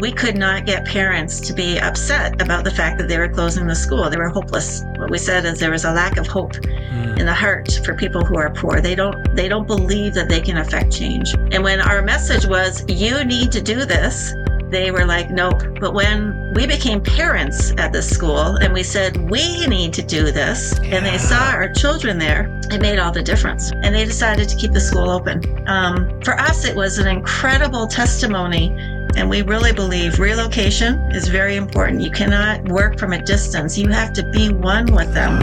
We could not get parents to be upset about the fact that they were closing the school. They were hopeless. What we said is there was a lack of hope in the heart for people who are poor. They don't believe that they can affect change. And when our message was, you need to do this, they were like, nope. But when we became parents at the school and we said, we need to do this, and they saw our children there, it made all the difference. And they decided to keep the school open. For us, it was an incredible testimony. And we really believe relocation is very important. You cannot work from a distance. You have to be one with them.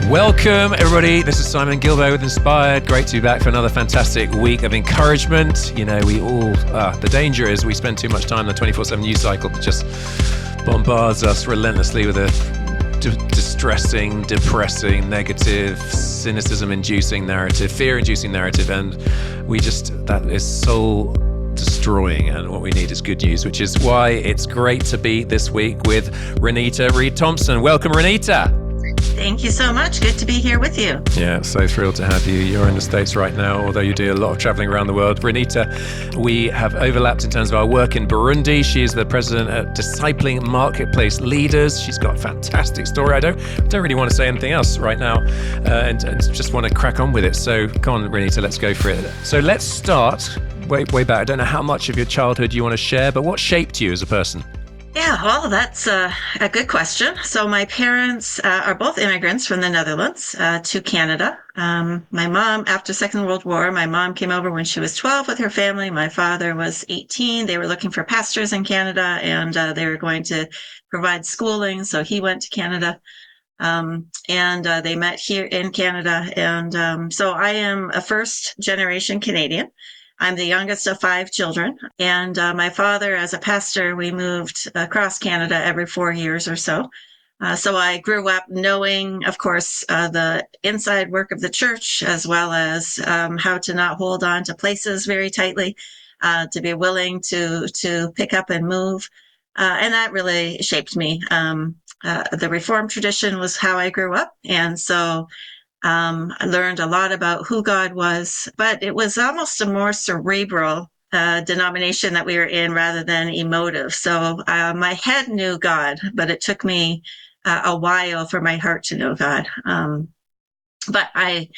Welcome, everybody. This is Simon Gilbo with Inspired. Great to be back for another fantastic week of encouragement. You know, we all, the danger is we spend too much time on the 24/7 news cycle that just bombards us relentlessly with a distressing, depressing, negative, cynicism-inducing narrative, fear-inducing narrative, and that is soul destroying, and what we need is good news, which is why it's great to be this week with Renita Reed-Thomson. Welcome, Renita. Thank you so much. Good to be here with you. Yeah, so thrilled to have you. You're in the States right now, although you do a lot of traveling around the world. Renita, we have overlapped in terms of our work in Burundi. She's the president at Discipling Marketplace Leaders. She's got a fantastic story. I don't really want to say anything else right now, and just want to crack on with it. So come on, Renita, let's go for it. So let's start way back. I don't know how much of your childhood you want to share, but what shaped you as a person? Yeah, well, that's a good question. So my parents are both immigrants from the Netherlands to Canada. My mom, after Second World War, my mom came over when she was 12 with her family. My father was 18. They were looking for pastors in Canada, and they were going to provide schooling. So he went to Canada, and they met here in Canada. And so I am a first generation Canadian. I'm the youngest of 5 children, and my father, as a pastor, we moved across Canada every 4 years or so. So I grew up knowing, of course, the inside work of the church, as well as how to not hold on to places very tightly, to be willing to pick up and move. And that really shaped me. The Reformed tradition was how I grew up. And so I learned a lot about who God was, but it was almost a more cerebral denomination that we were in rather than emotive. So my head knew God, but it took me a while for my heart to know God. But I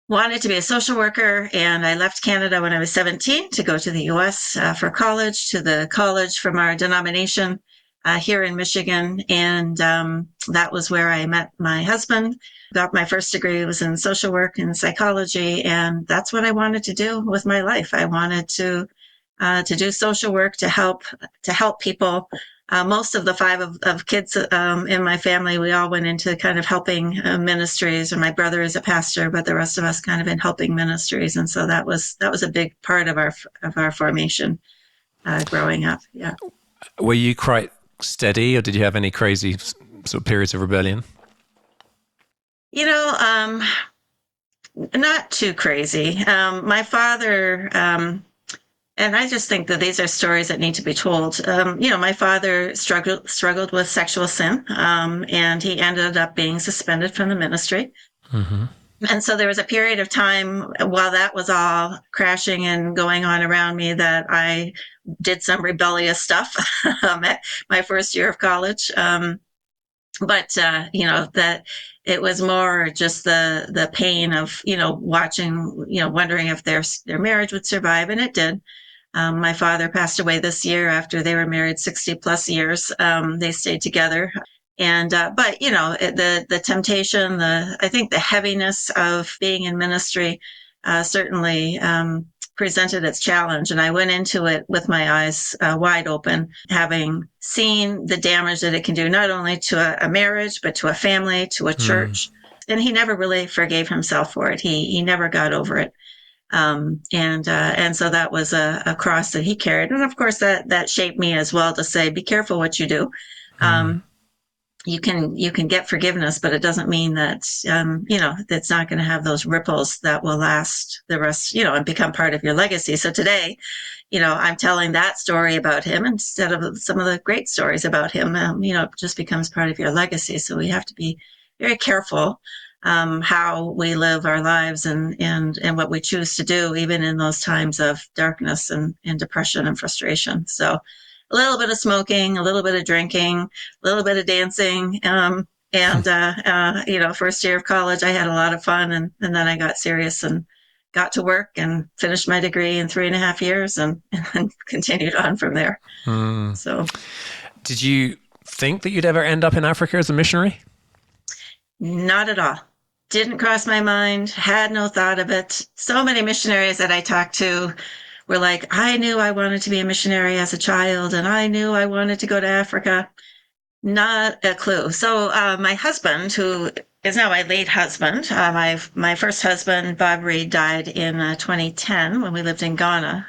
wanted to be a social worker, and I left Canada when I was 17 to go to the U.S. For college, to the college from our denomination here in Michigan. And that was where I met my husband. Got my first degree, was in social work and psychology, and that's what I wanted to do with my life. I wanted to do social work to help people. Most of the 5 of kids in my family, we all went into kind of helping ministries, or my brother is a pastor, but the rest of us kind of in helping ministries, and so that was a big part of our formation growing up. Yeah. Were you quite steady, or did you have any crazy sort of periods of rebellion? You know, not too crazy. My father, and I just think that these are stories that need to be told. My father struggled with sexual sin, and he ended up being suspended from the ministry. Mm-hmm. And so there was a period of time while that was all crashing and going on around me that I did some rebellious stuff at my first year of college. But that it was more just the pain of, watching, wondering if their marriage would survive. And it did. My father passed away this year after they were married 60 plus years. They stayed together. And, but the temptation, I think the heaviness of being in ministry, certainly, presented its challenge. And I went into it with my eyes wide open, having seen the damage that it can do, not only to a marriage, but to a family, to a church. And he never really forgave himself for it. He never got over it. And so that was a cross that he carried. And of course that shaped me as well to say, be careful what you do. You can get forgiveness, but it doesn't mean that, that's not going to have those ripples that will last the rest, and become part of your legacy. So today, I'm telling that story about him instead of some of the great stories about him, it just becomes part of your legacy. So we have to be very careful how we live our lives and what we choose to do, even in those times of darkness and depression and frustration. So a little bit of smoking, a little bit of drinking, a little bit of dancing. First year of college, I had a lot of fun, and then I got serious and got to work and finished my degree in 3.5 years and continued on from there. So Did you think that you'd ever end up in Africa as a missionary? not at all. Didn't cross my mind, had no thought of it. So many missionaries that I talked to were like, I knew I wanted to be a missionary as a child, and I knew I wanted to go to Africa. Not a clue. So my husband, who is now my late husband, my first husband, Bob Reed, died in 2010 when we lived in Ghana.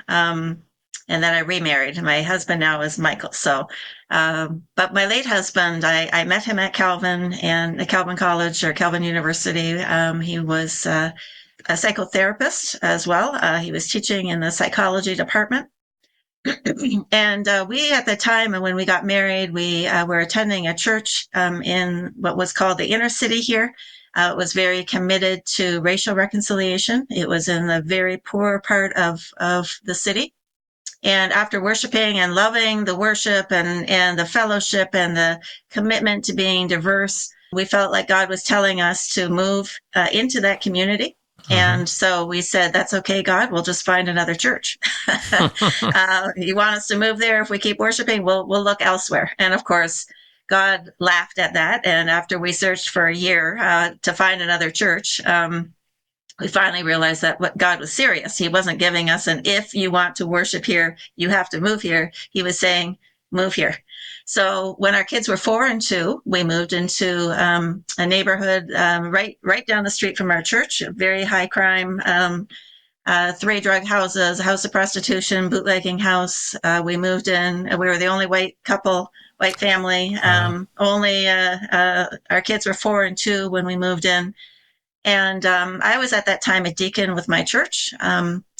And then I remarried. My husband now is Michael. So, but my late husband, I met him at Calvin and at Calvin College or Calvin University. He was a psychotherapist as well. He was teaching in the psychology department. And we, at the time, and when we got married, we were attending a church in what was called the inner city here. It was very committed to racial reconciliation. It was in the very poor part of the city. And after worshiping and loving the worship and the fellowship and the commitment to being diverse, we felt like God was telling us to move into that community. And so we said, that's okay, God, we'll just find another church. You want us to move there? If we keep worshiping, we'll look elsewhere. And of course, God laughed at that. And after we searched for a year to find another church, we finally realized that what God was serious. He wasn't giving us an, if you want to worship here, you have to move here. He was saying, move here. So when our kids were 4 and 2, we moved into a neighborhood right down the street from our church, a very high crime, 3 drug houses, a house of prostitution, bootlegging house. We moved in. We were the only white family. Our kids were 4 and 2 when we moved in. And I was at that time a deacon with my church.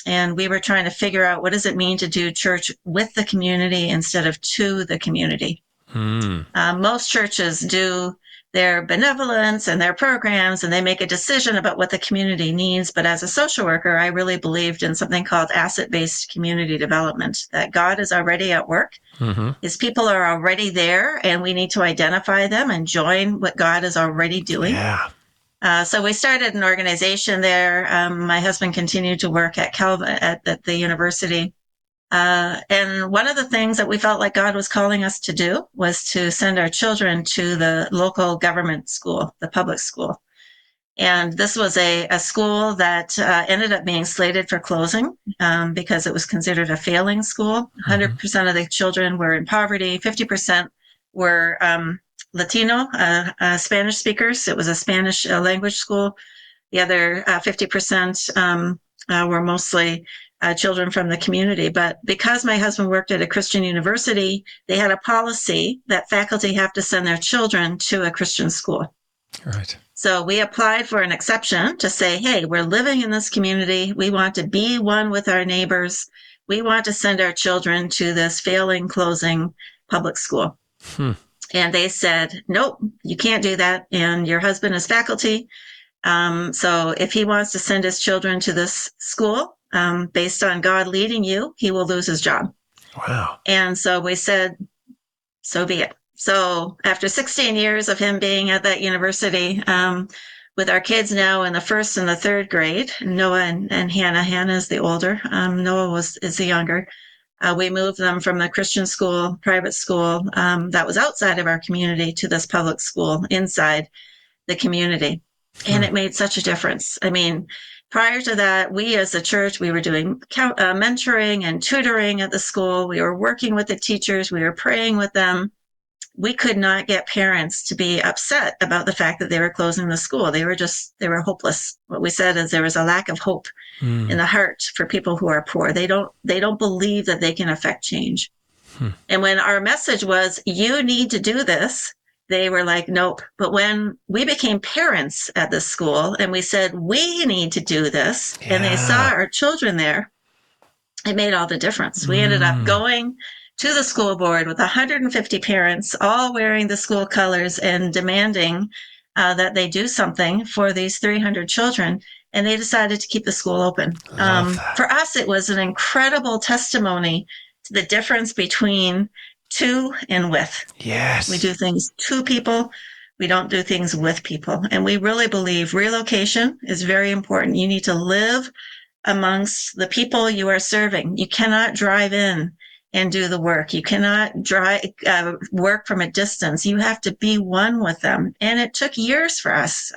And we were trying to figure out, what does it mean to do church with the community instead of to the community? Most churches do their benevolence and their programs, and they make a decision about what the community needs. But as a social worker, I really believed in something called asset-based community development, that God is already at work. His people are already there, and we need to identify them and join what God is already doing. Yeah. So we started an organization there. My husband continued to work at Calvin at the university. And one of the things that we felt like God was calling us to do was to send our children to the local government school, the public school. And this was a school that ended up being slated for closing because it was considered a failing school. 100% of the children were in poverty. 50% were Latino, Spanish speakers. It was a Spanish language school. The other 50% were mostly children from the community. But because my husband worked at a Christian university, they had a policy that faculty have to send their children to a Christian school. Right. So we applied for an exception to say, hey, we're living in this community. We want to be one with our neighbors. We want to send our children to this failing, closing public school. And they said, nope, you can't do that. And your husband is faculty. So if he wants to send his children to this school, based on God leading you, he will lose his job. Wow. And so we said, so be it. So after 16 years of him being at that university, with our kids now in the 1st and the 3rd grade, Noah and Hannah. Hannah is the older. Noah is the younger. We moved them from the Christian school, private school that was outside of our community to this public school inside the community. And it made such a difference. I mean, prior to that, we as a church, we were doing mentoring and tutoring at the school. We were working with the teachers. We were praying with them. We could not get parents to be upset about the fact that they were closing the school. They were hopeless. What we said is there was a lack of hope in the heart for people who are poor. They don't believe that they can affect change. And when our message was, you need to do this, they were like, nope. But when we became parents at this school and we said, we need to do this, and they saw our children there, it made all the difference. We ended up going to the school board with 150 parents, all wearing the school colors and demanding that they do something for these 300 children. And they decided to keep the school open. Love that. For us, it was an incredible testimony to the difference between to and with. We Yes. do things to people. We don't do things with people. And we really believe relocation is very important. You need to live amongst the people you are serving. You cannot drive in and do the work. You cannot work from a distance. You have to be one with them. And it took years for us,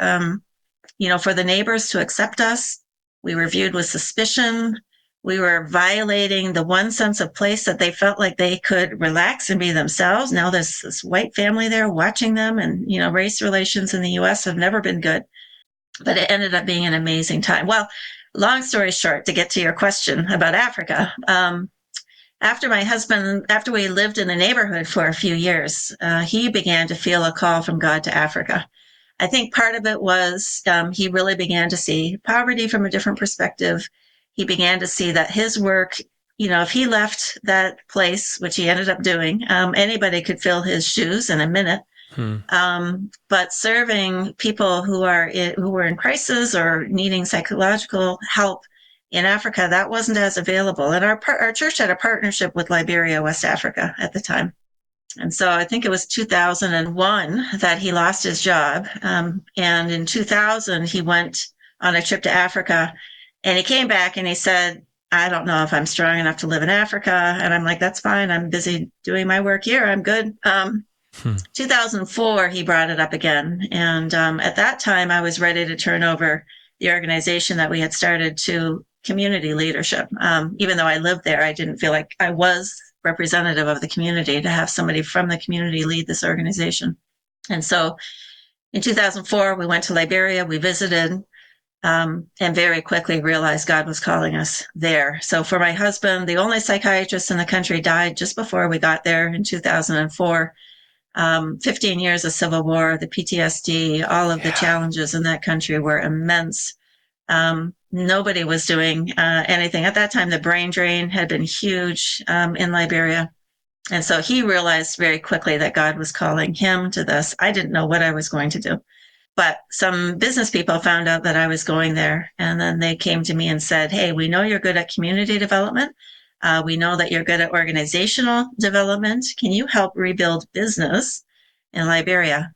for the neighbors to accept us. We were viewed with suspicion. We were violating the one sense of place that they felt like they could relax and be themselves. Now there's this white family there watching them, and, race relations in the U.S. have never been good, but it ended up being an amazing time. Well, long story short, to get to your question about Africa, after we lived in the neighborhood for a few years, he began to feel a call from God to Africa. I think part of it was he really began to see poverty from a different perspective. He began to see that his work, if he left that place, which he ended up doing, anybody could fill his shoes in a minute. But serving people who were in crisis or needing psychological help in Africa, that wasn't as available. And our church had a partnership with Liberia, West Africa at the time. And so I think it was 2001 that he lost his job. And in 2000, he went on a trip to Africa, and he came back and he said, I don't know if I'm strong enough to live in Africa. And I'm like, that's fine. I'm busy doing my work here. I'm good. 2004, he brought it up again. And at that time, I was ready to turn over the organization that we had started to community leadership. Even though I lived there, I didn't feel like I was representative of the community to have somebody from the community lead this organization. And so in 2004, we went to Liberia, we visited, and very quickly realized God was calling us there. So for my husband, the only psychiatrist in the country died just before we got there in 2004. 15 years of civil war, the PTSD, all of the challenges in that country were immense. Nobody was doing anything. At that time, the brain drain had been huge in Liberia. And so he realized very quickly that God was calling him to this. I didn't know what I was going to do. But some business people found out that I was going there. And then they came to me and said, hey, we know you're good at community development. We know that you're good at organizational development. Can you help rebuild business in Liberia?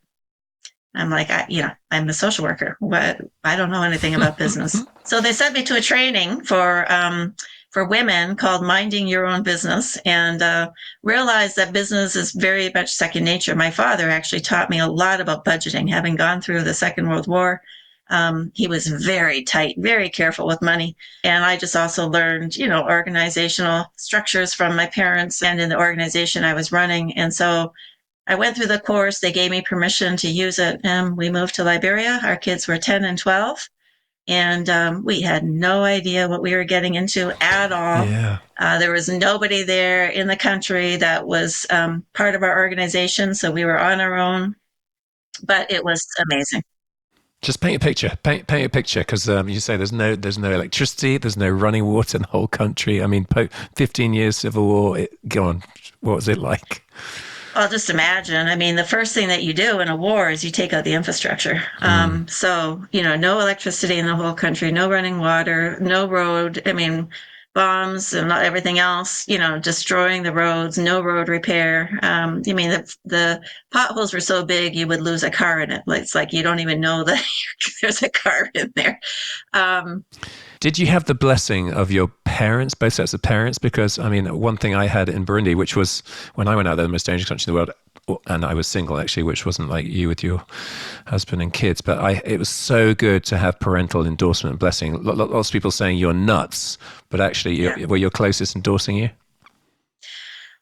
I'm like, I'm a social worker. What? I don't know anything about business. So they sent me to a training for women called Minding Your Own Business, and realized that business is very much second nature. My father actually taught me a lot about budgeting, having gone through the Second World War. He was very tight, very careful with money. And I just also learned, organizational structures from my parents and in the organization I was running. And so I went through the course. They gave me permission to use it. And we moved to Liberia. Our kids were 10 and 12. And we had no idea what we were getting into at all. Yeah. There was nobody there in the country that was part of our organization. So we were on our own. But it was amazing. Just paint a picture. Paint a picture, because you say there's no electricity, there's no running water in the whole country. I mean, 15 years civil war. Go on. What was it like? Well, just imagine. I mean, the first thing that you do in a war is you take out the infrastructure. So, no electricity in the whole country, no running water, no road. I mean, bombs and everything else, destroying the roads, no road repair. The potholes were so big you would lose a car in it. It's like you don't even know that there's a car in there. Did you have the blessing of your parents, both sets of parents? Because, one thing I had in Burundi, which was when I went out there, the most dangerous country in the world, and I was single actually, which wasn't like you with your husband and kids, but it was so good to have parental endorsement and blessing. Lots of people saying you're nuts, but actually were your closest endorsing you?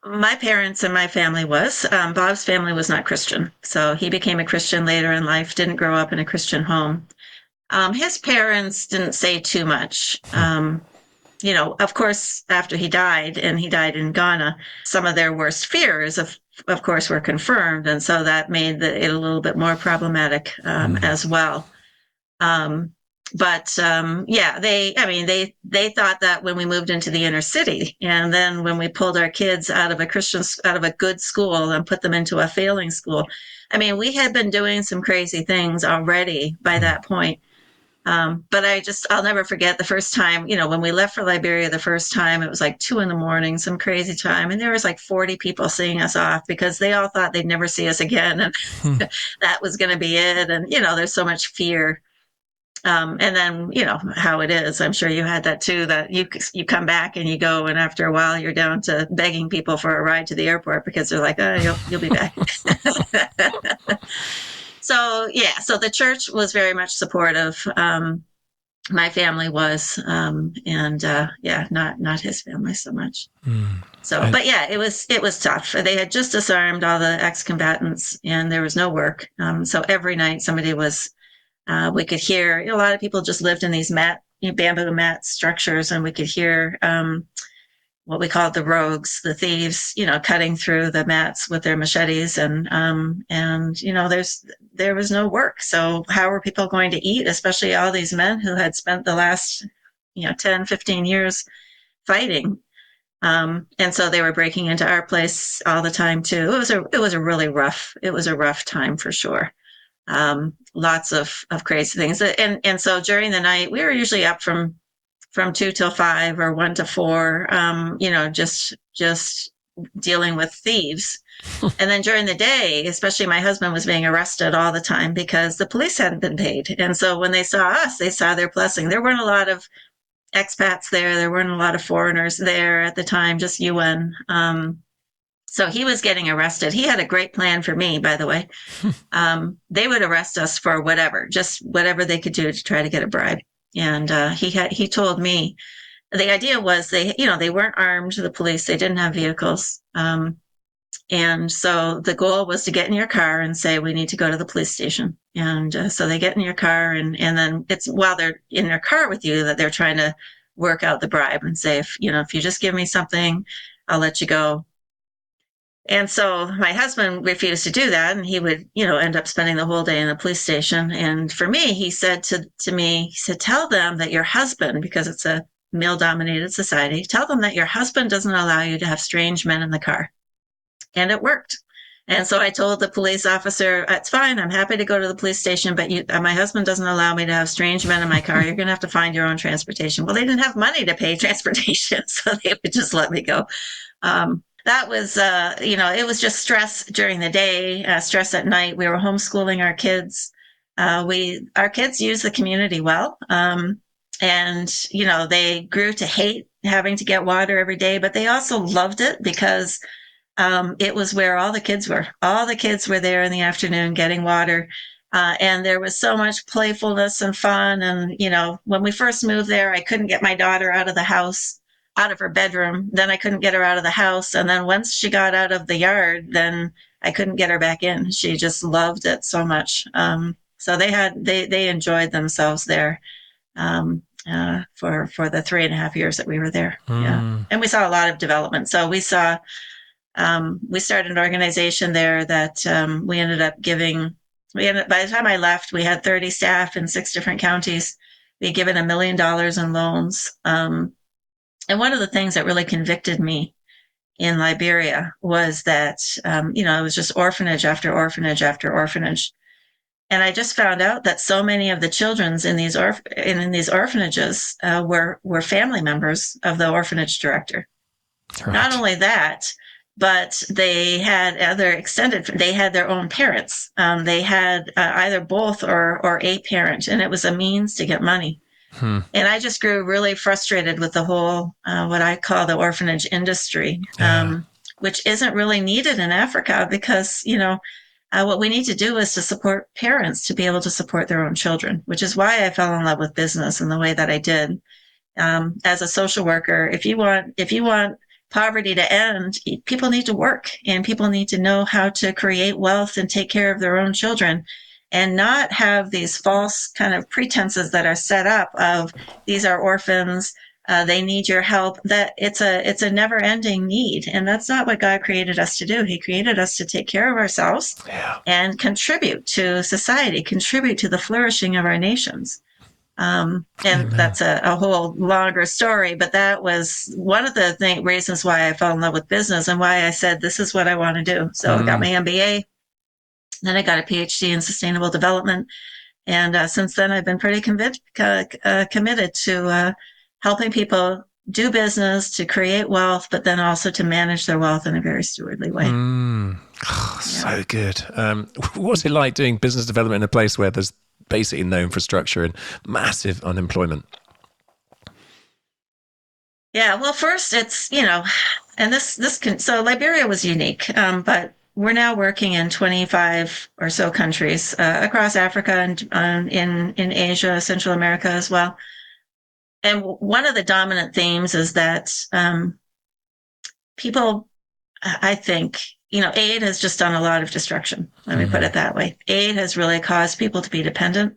My parents and my family was. Bob's family was not Christian. So he became a Christian later in life, didn't grow up in a Christian home. His parents didn't say too much. Of course, after he died, and he died in Ghana, some of their worst fears, of course, were confirmed. And so that made it a little bit more problematic as well. But yeah, they thought that when we moved into the inner city, and then when we pulled our kids out of a good school and put them into a failing school, I mean, we had been doing some crazy things already by Hmm. that point. But I'll never forget the first time, when we left for Liberia the first time, it was like 2 a.m, some crazy time. And there was like 40 people seeing us off because they all thought they'd never see us again. And Hmm. that was going to be it. And, there's so much fear. And then, how it is. I'm sure you had that too, that you come back and you go, and after a while you're down to begging people for a ride to the airport because they're like, oh, you'll be back. So, yeah, so the church was very much supportive. My family was, and yeah, not his family so much. Hmm. So, And but yeah, it was tough. They had just disarmed all the ex-combatants, and there was no work. So every night somebody was. We could hear, a lot of people just lived in these bamboo mat structures, and we could hear what we called the rogues, the thieves, cutting through the mats with their machetes, and there was no work. So how were people going to eat, especially all these men who had spent the last 10, 15 years fighting? And so they were breaking into our place all the time too. It was a rough time for sure. Lots of crazy things. And so during the night, we were usually up from 2 till 5 or 1 to 4, just dealing with thieves. And then during the day, especially my husband was being arrested all the time because the police hadn't been paid. And so when they saw us, they saw their blessing. There weren't a lot of expats there. There weren't a lot of foreigners there at the time, just UN. So he was getting arrested. He had a great plan for me, by the way. They would arrest us for whatever, just whatever they could do to try to get a bribe. And he told me the idea was they weren't armed. The police, they didn't have vehicles, and so the goal was to get in your car and say we need to go to the police station. And so they get in your car, and then it's while they're in their car with you that they're trying to work out the bribe and say if you just give me something, I'll let you go. And so my husband refused to do that, and he would, end up spending the whole day in the police station. And for me, he said to me, he said, tell them that your husband, because it's a male-dominated society, tell them that your husband doesn't allow you to have strange men in the car. And it worked. And so I told the police officer, it's fine, I'm happy to go to the police station, but my husband doesn't allow me to have strange men in my car. You're going to have to find your own transportation. Well, they didn't have money to pay transportation, so they would just let me go. That was, it was just stress during the day, stress at night. We were homeschooling our kids. Our kids used the community well. And, they grew to hate having to get water every day, but they also loved it because it was where all the kids were. All the kids were there in the afternoon getting water. And there was so much playfulness and fun. And, when we first moved there, I couldn't get my daughter out of the house, out of her bedroom. Then I couldn't get her out of the house. And then once she got out of the yard, then I couldn't get her back in. She just loved it so much. So they enjoyed themselves there for the 3.5 years that we were there. Yeah. mm. And we saw a lot of development. So we started an organization there that we ended up giving. By the time I left, we had 30 staff in 6 different counties. We had given $1 million in loans. And one of the things that really convicted me in Liberia was that, it was just orphanage after orphanage after orphanage. And I just found out that so many of the children in these orphanages were family members of the orphanage director. Not Right. only that, but they had they had their own parents. They had either both or a parent, and it was a means to get money. Hmm. And I just grew really frustrated with the whole, what I call the orphanage industry, Yeah. which isn't really needed in Africa because, what we need to do is to support parents to be able to support their own children, which is why I fell in love with business in the way that I did. As a social worker, if you want poverty to end, people need to work and people need to know how to create wealth and take care of their own children and not have these false kind of pretenses that are set up of these are orphans, they need your help. That it's a never ending need, and that's not what God created us to do. He created us to take care of ourselves Yeah. and contribute to society, contribute to the flourishing of our nations. And Amen. that's a whole longer story, but that was one of the reasons why I fell in love with business and why I said, this is what I want to do. So I got my Mm. MBA, then I got a PhD in sustainable development. And since then, I've been pretty committed to helping people do business, to create wealth, but then also to manage their wealth in a very stewardly way. Mm. Oh, Yeah. so good. What's it like doing business development in a place where there's basically no infrastructure and massive unemployment? Yeah. Well, first, it's, and this can, so Liberia was unique, but we're now working in 25 or so countries across Africa and in Asia, Central America as well. And one of the dominant themes is that people, I think, aid has just done a lot of destruction. Let me put Mm. it that way. Aid has really caused people to be dependent.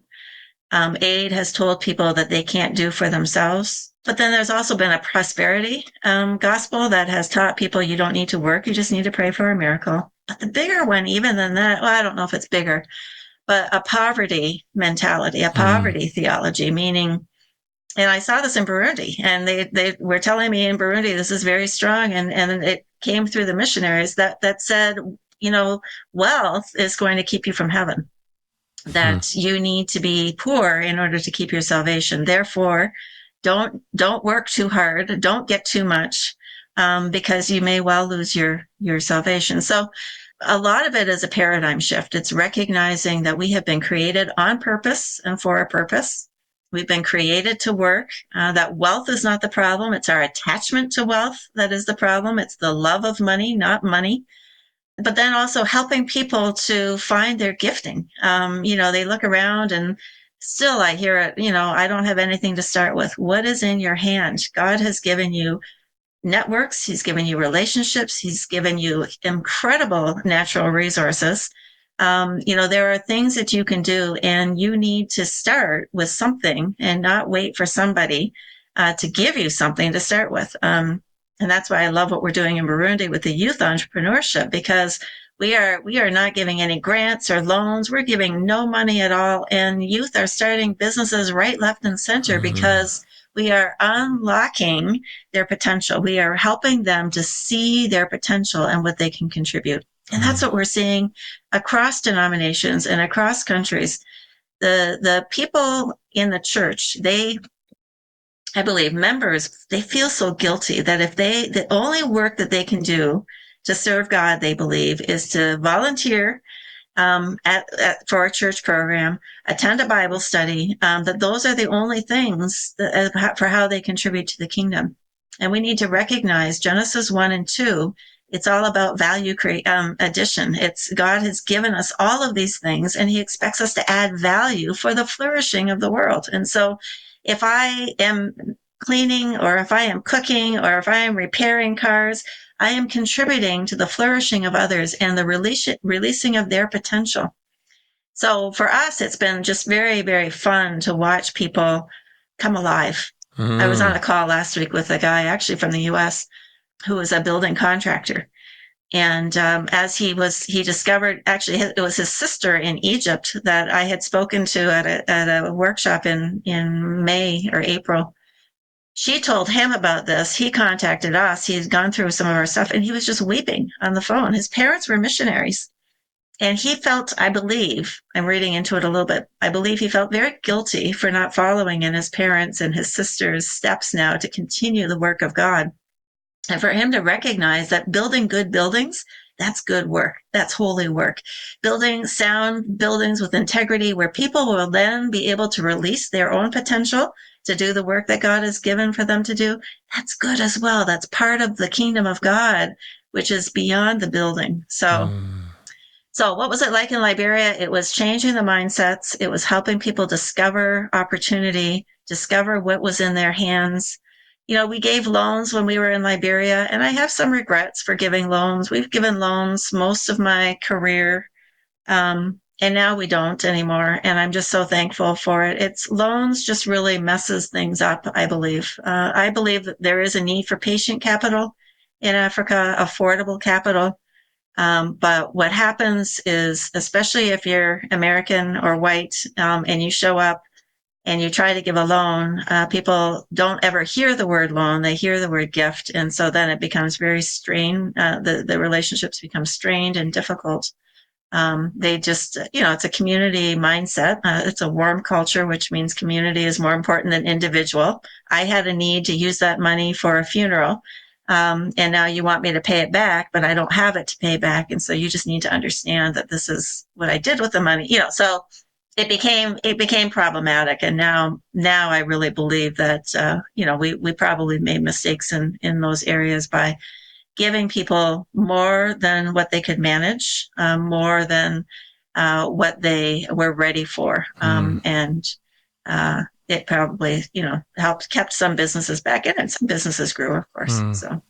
Aid has told people that they can't do for themselves. But then there's also been a prosperity gospel that has taught people you don't need to work, you just need to pray for a miracle. But the bigger one, even than that, well, I don't know if it's bigger, but a poverty mentality, a Mm. poverty theology, meaning, and I saw this in Burundi, and they were telling me in Burundi this is very strong, and it came through the missionaries that said, you know, wealth is going to keep you from heaven. Mm. That you need to be poor in order to keep your salvation. Therefore, don't work too hard. Don't get too much, because you may well lose your salvation. So a lot of it is a paradigm shift. It's recognizing that we have been created on purpose and for a purpose. We've been created to work. That wealth is not the problem. It's our attachment to wealth that is the problem. It's the love of money, not money. But then also helping people to find their gifting. They look around and still I hear it, I don't have anything to start with. What is in your hand? God has given you networks, He's given you relationships, He's given you incredible natural resources. There are things that you can do, and you need to start with something and not wait for somebody to give you something to start with. And that's why I love what we're doing in Burundi with the youth entrepreneurship, because we are not giving any grants or loans. We're giving no money at all, and youth are starting businesses right, left, and center Mm. because we are unlocking their potential. We are helping them to see their potential and what they can contribute. And that's what we're seeing across denominations and across countries. The people in the church, I believe members, they feel so guilty that if the only work that they can do to serve God, they believe, is to volunteer for a church program, attend a Bible study, that those are the only things for how they contribute to the kingdom. And we need to recognize Genesis 1 and 2. It's all about value addition. It's God has given us all of these things, and He expects us to add value for the flourishing of the world. And so if I am cleaning, or if I am cooking, or if I am repairing cars, I am contributing to the flourishing of others and the releasing of their potential. So for us, it's been just very, very fun to watch people come alive. I was on Mm. a call last week with a guy actually from the US who was a building contractor. And as he discovered, actually, it was his sister in Egypt that I had spoken to at a workshop in May or April. She told him about this. He contacted us. He's gone through some of our stuff, and he was just weeping on the phone. His parents were missionaries. And he felt, I believe, I'm reading into it a little bit, I believe he felt very guilty for not following in his parents' and his sister's steps now to continue the work of God. And for him to recognize that building good buildings, that's good work. That's holy work. Building sound buildings with integrity where people will then be able to release their own potential to do the work that God has given for them to do. That's good as well. That's part of the kingdom of God, which is beyond the building. Mm. So what was it like in Liberia? It was changing the mindsets. It was helping people discover opportunity, discover what was in their hands. We gave loans when we were in Liberia, and I have some regrets for giving loans. We've given loans most of my career, and now we don't anymore. And I'm just so thankful for it. It's loans just really messes things up, I believe. I believe that there is a need for patient capital in Africa, affordable capital. But what happens is, especially if you're American or white, and you show up and you try to give a loan, people don't ever hear the word loan. They hear the word gift. And so then it becomes very strained. The relationships become strained and difficult. They just, it's a community mindset. It's a warm culture, which means community is more important than individual. I had a need to use that money for a funeral. And now you want me to pay it back, but I don't have it to pay back. And so you just need to understand that this is what I did with the money, so it became problematic. And now I really believe that, we probably made mistakes in those areas by giving people more than what they could manage, more than what they were ready for. And it probably, kept some businesses back in, and some businesses grew, of course. So,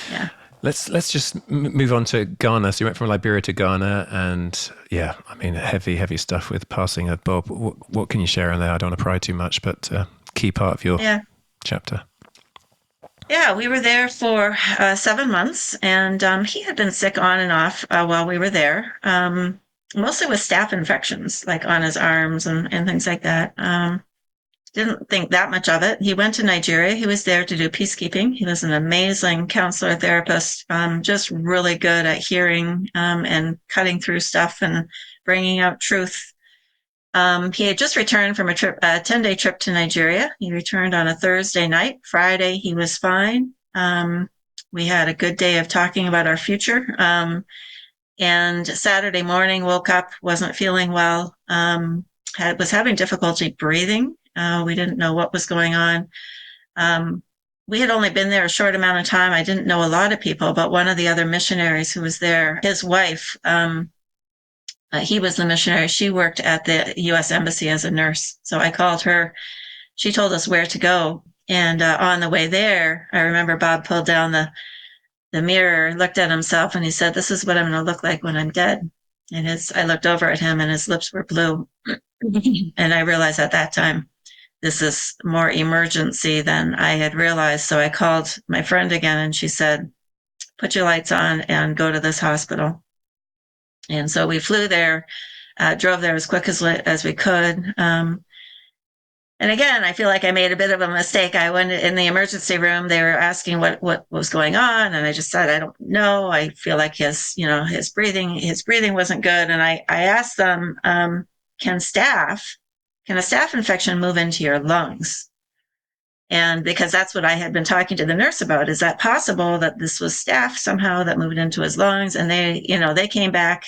yeah. Let's just move on to Ghana. So you went from Liberia to Ghana, and yeah, I mean, heavy stuff with passing of Bob. What can you share on there? I don't want to pry too much, but key part of your chapter. Yeah, we were there for 7 months, and he had been sick on and off while we were there, mostly with staph infections, like on his arms and things like that. Didn't think that much of it. He went to Nigeria. He was there to do peacekeeping. He was an amazing counselor therapist, just really good at hearing and cutting through stuff and bringing out truth. He had just returned from a 10-day trip to Nigeria. He returned on a Thursday night. Friday, he was fine. We had a good day of talking about our future. And Saturday morning, woke up, wasn't feeling well, was having difficulty breathing. We didn't know what was going on. We had only been there a short amount of time. I didn't know a lot of people, but one of the other missionaries who was there, his wife, he was the missionary. She worked at the U.S. Embassy as a nurse. So I called her. She told us where to go. And on the way there, I remember Bob pulled down the mirror, looked at himself, and he said, "This is what I'm going to look like when I'm dead." And I looked over at him, and his lips were blue. And I realized at that time, this is more emergency than I had realized. So I called my friend again, and she said, "Put your lights on and go to this hospital." And so we flew there, drove there as quick as we could. And again, I feel like I made a bit of a mistake. I went in the emergency room. They were asking what was going on, and I just said, "I don't know. I feel like his breathing wasn't good." And I asked them, can a staph infection move into your lungs? And because that's what I had been talking to the nurse about, is that possible that this was staph somehow that moved into his lungs? And they came back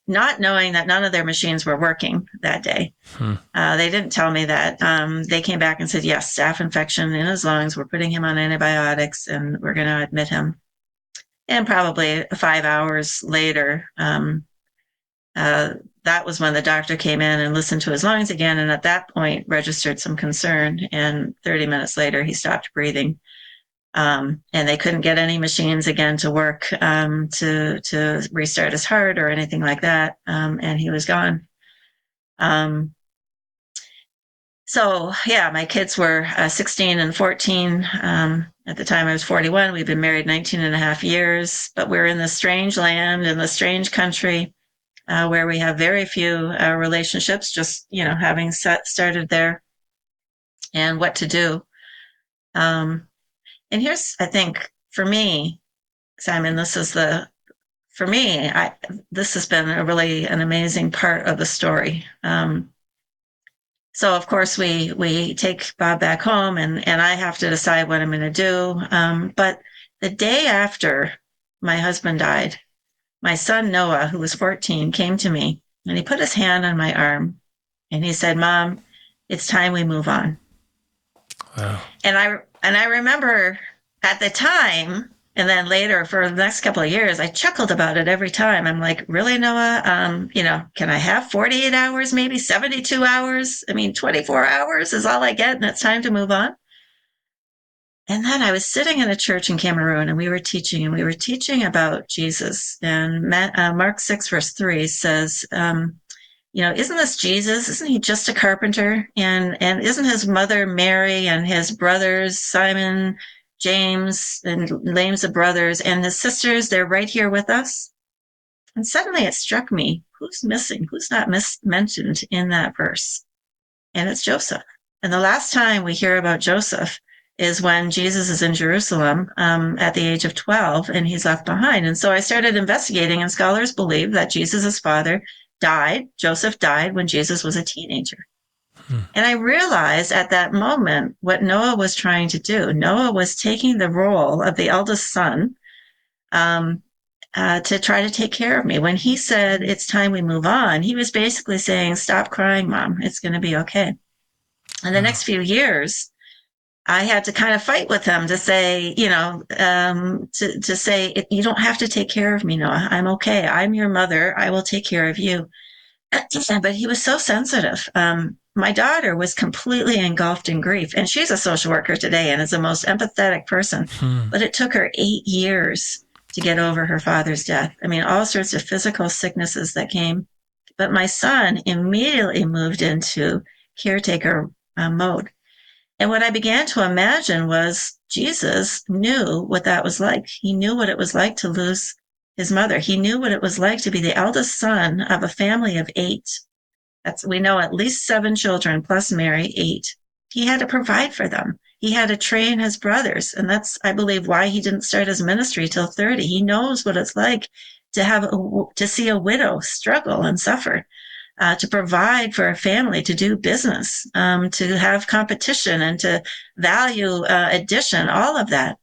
not knowing that none of their machines were working that day. They didn't tell me that. They came back and said, yes, staph infection in his lungs. We're putting him on antibiotics, and we're going to admit him. And probably 5 hours later, that was when the doctor came in and listened to his lungs again, and at that point registered some concern. And 30 minutes later, he stopped breathing. And they couldn't get any machines again to work to restart his heart or anything like that. And he was gone. So, yeah, my kids were 16 and 14. At the time I was 41. We've been married 19 and a half years, but we're in this strange land, in this strange country, where we have very few relationships, just, having started there, and what to do. And here's, I think, for me, Simon, this has been an amazing part of the story. So of course we take Bob back home, and I have to decide what I'm going to do. But the day after my husband died, my son Noah, who was 14, came to me, and he put his hand on my arm, and he said, "Mom, it's time we move on." Wow. And I remember at the time, and then later for the next couple of years, I chuckled about it every time. I'm like, "Really, Noah? Can I have 48 hours, maybe 72 hours? I mean, 24 hours is all I get, and it's time to move on." And then I was sitting in a church in Cameroon, and we were teaching about Jesus. And Mark 6, verse 3 says, isn't this Jesus? Isn't he just a carpenter? And isn't his mother Mary and his brothers, Simon, James, and names of brothers, and his sisters, they're right here with us? And suddenly it struck me, who's missing? Who's not mentioned in that verse? and it's Joseph. And the last time we hear about Joseph is when Jesus is in Jerusalem at the age of 12 and he's left behind. And so I started investigating, and scholars believe that Jesus' father died. Joseph died when Jesus was a teenager. Hmm. And I realized at that moment what Noah was trying to do. Noah was taking the role of the eldest son um, to try to take care of me. When he said, it's time we move on, he was basically saying, stop crying, Mom. It's going to be okay. And the Wow. next few years, I had to kind of fight with him to say, to say, you don't have to take care of me, Noah. I'm okay. I'm your mother. I will take care of you. But he was so sensitive. My daughter was completely engulfed in grief, and she's a social worker today and is the most empathetic person. Hmm. But it took her 8 years to get over her father's death. I mean, all sorts of physical sicknesses that came. But my son immediately moved into caretaker mode. And what I began to imagine was Jesus knew what that was like. He knew what it was like to lose his mother. He knew what it was like to be the eldest son of a family of 8. We know at least 7 children plus Mary, 8. He had to provide for them. He had to train his brothers. And that's, I believe, why he didn't start his ministry till 30. He knows what it's like to see a widow struggle and suffer, to provide for a family, to do business, to have competition and to value addition, all of that.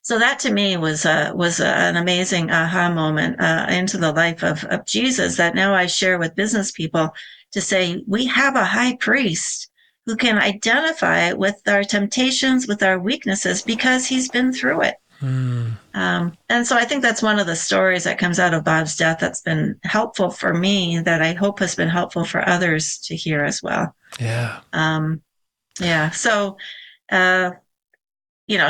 So that to me was an amazing aha moment into the life of Jesus that now I share with business people to say we have a high priest who can identify with our temptations, with our weaknesses, because he's been through it. Hmm. And so I think that's one of the stories that comes out of Bob's death that's been helpful for me, that I hope has been helpful for others to hear as well. Yeah. Um, yeah. So, uh,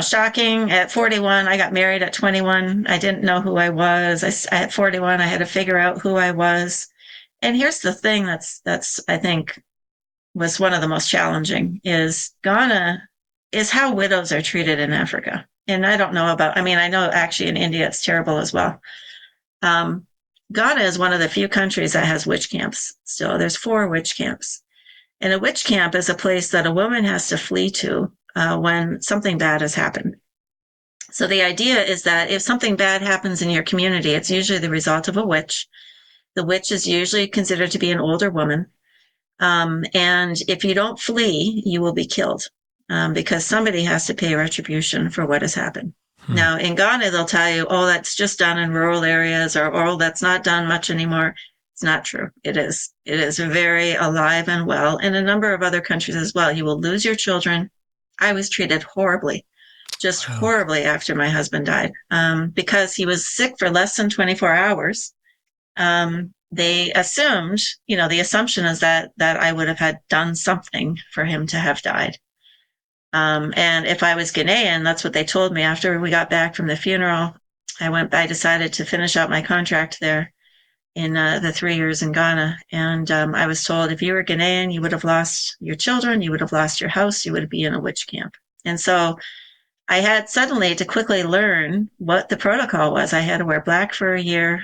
shocking. At 41, I got married at 21. I didn't know who I was. At 41, I had to figure out who I was. And here's the thing that's I think was one of the most challenging is Ghana is how widows are treated in Africa. And I don't know about, I mean, I know actually in India it's terrible as well. Um, Ghana is one of the few countries that has witch camps still. There's 4 witch camps. And a witch camp is a place that a woman has to flee to when something bad has happened. So the idea is that if something bad happens in your community, it's usually the result of a witch. The witch is usually considered to be an older woman. And if you don't flee, you will be killed because somebody has to pay retribution for what has happened. Hmm. Now, in Ghana, they'll tell you, oh, that's just done in rural areas, or oh, that's not done much anymore. It's not true. It is. It is very alive and well. In a number of other countries as well. You will lose your children. I was treated horribly, just Wow. horribly after my husband died because he was sick for less than 24 hours. They assumed, the assumption is that I would have had done something for him to have died. And if I was Ghanaian, that's what they told me after we got back from the funeral. I decided to finish out my contract there in the 3 years in Ghana. And I was told if you were Ghanaian, you would have lost your children, you would have lost your house, you would be in a witch camp. And so I had suddenly to quickly learn what the protocol was. I had to wear black for a year.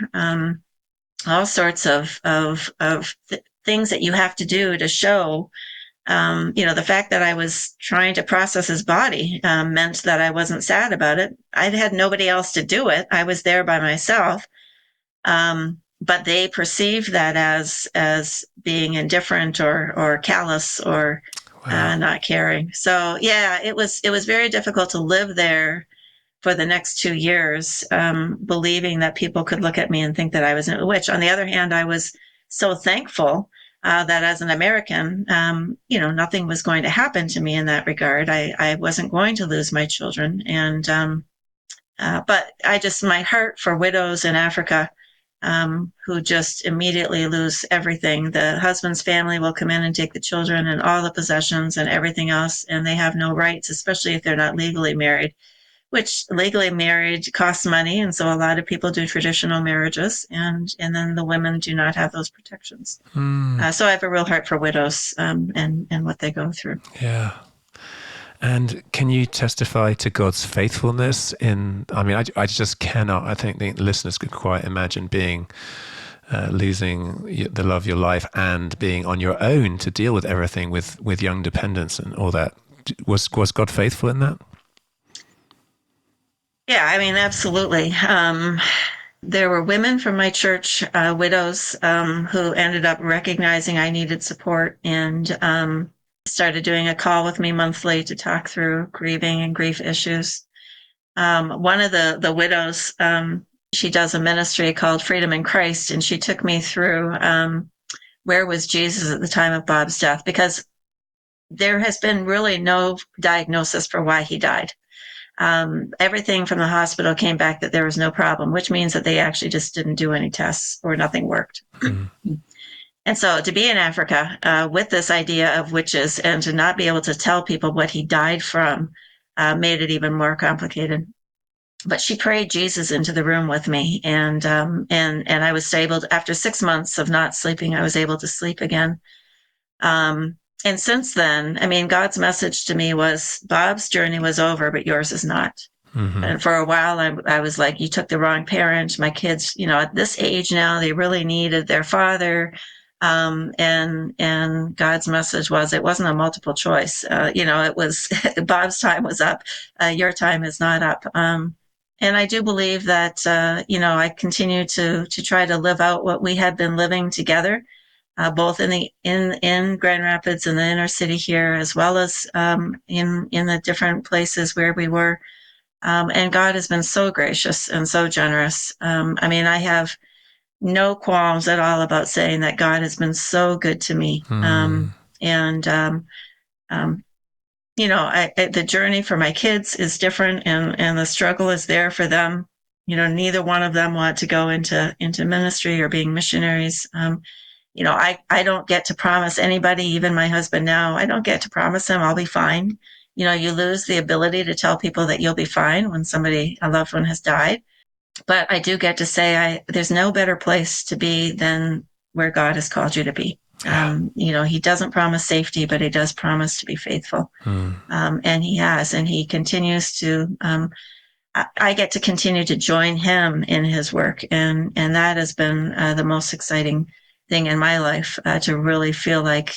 All sorts of things that you have to do to show. The fact that I was trying to process his body meant that I wasn't sad about it. I had nobody else to do it. I was there by myself. But they perceived that as being indifferent or callous or Wow. not caring. So yeah, it was very difficult to live there for the next 2 years, believing that people could look at me and think that I was a witch. On the other hand, I was so thankful that as an American, nothing was going to happen to me in that regard. I wasn't going to lose my children. But my heart for widows in Africa who just immediately lose everything. The husband's family will come in and take the children and all the possessions and everything else, and they have no rights, especially if they're not legally married, which legally married costs money, and so a lot of people do traditional marriages, and then the women do not have those protections. Hmm. So I have a real heart for widows and what they go through. Yeah. And can you testify to God's faithfulness I mean, I just cannot, I think the listeners could quite imagine being losing the love of your life and being on your own to deal with everything with young dependents and all that. Was God faithful in that? Yeah, I mean, absolutely. There were women from my church, widows, who ended up recognizing I needed support and started doing a call with me monthly to talk through grieving and grief issues. One of the widows, she does a ministry called Freedom in Christ, and she took me through where was Jesus at the time of Bob's death, because there has been really no diagnosis for why he died. Everything from the hospital came back that there was no problem, which means that they actually just didn't do any tests or nothing worked. Mm. And so to be in Africa with this idea of witches and to not be able to tell people what he died from made it even more complicated. But she prayed Jesus into the room with me, and I was able to, after 6 months of not sleeping, I was able to sleep again. And since then, I mean, God's message to me was Bob's journey was over, but yours is not. Mm-hmm. And for a while, I was like, you took the wrong parent. My kids, at this age now, they really needed their father. And God's message was, it wasn't a multiple choice. It was Bob's time was up. Your time is not up. And I do believe that, I continue to try to live out what we had been living together, both in Grand Rapids and the inner city here, as well as in the different places where we were. And God has been so gracious and so generous. I mean, I have no qualms at all about saying that God has been so good to me. Mm. And um, the journey for my kids is different, and the struggle is there for them. Neither one of them want to go into ministry or being missionaries. I don't get to promise anybody, even my husband now, I don't get to promise him I'll be fine. You lose the ability to tell people that you'll be fine when a loved one has died. But I do get to say, there's no better place to be than where God has called you to be. He doesn't promise safety, but he does promise to be faithful. Mm. And he has, and he continues to, I get to continue to join him in his work. And that has been the most exciting thing in my life, to really feel like,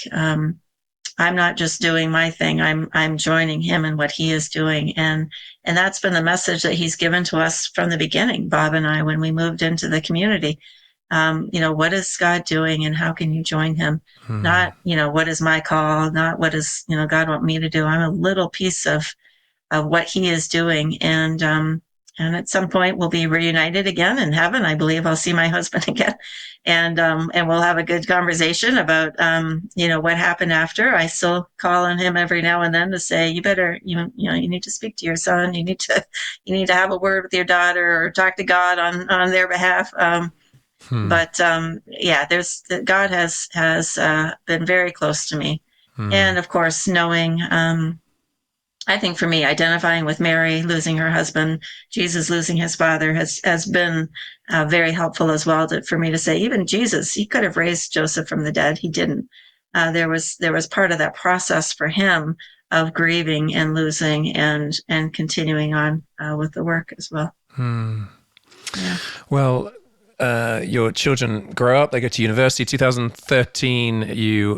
I'm not just doing my thing. I'm joining him in what he is doing. And that's been the message that he's given to us from the beginning, Bob and I, when we moved into the community. What is God doing and how can you join him? Mm. Not, what is my call? Not what is, God want me to do? I'm a little piece of what he is doing. And at some point we'll be reunited again in heaven. I believe I'll see my husband again, and we'll have a good conversation about, what happened after. I still call on him every now and then to say, you better, you need to speak to your son. You need to have a word with your daughter or talk to God on their behalf. But yeah, God has been very close to me. And of course, knowing, I think for me, identifying with Mary losing her husband, Jesus losing his father has been very helpful as well for me to say, even Jesus, he could have raised Joseph from the dead. He didn't. There was part of that process for him of grieving and losing and continuing on with the work as well. Yeah. Well, your children grow up, they go to university. 2013, you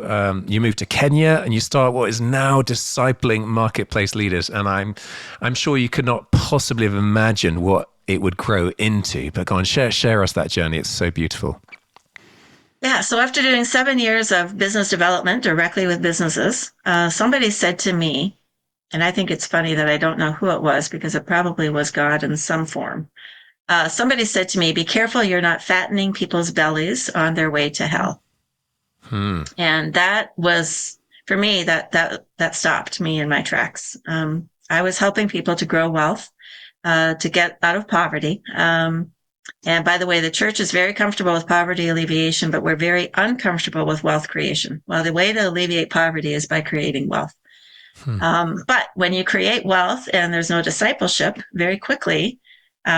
move to Kenya and you start what is now discipling marketplace leaders. And I'm sure you could not possibly have imagined what it would grow into. But go on, share us that journey. It's so beautiful. Yeah. So after doing 7 years of business development directly with businesses, somebody said to me, and I think it's funny that I don't know who it was because it probably was God in some form. Somebody said to me, be careful you're not fattening people's bellies on their way to hell. And that was, for me, that stopped me in my tracks. I was helping people to grow wealth, to get out of poverty. And by the way, the church is very comfortable with poverty alleviation, but we're very uncomfortable with wealth creation. Well, the way to alleviate poverty is by creating wealth. But when you create wealth and there's no discipleship, very quickly,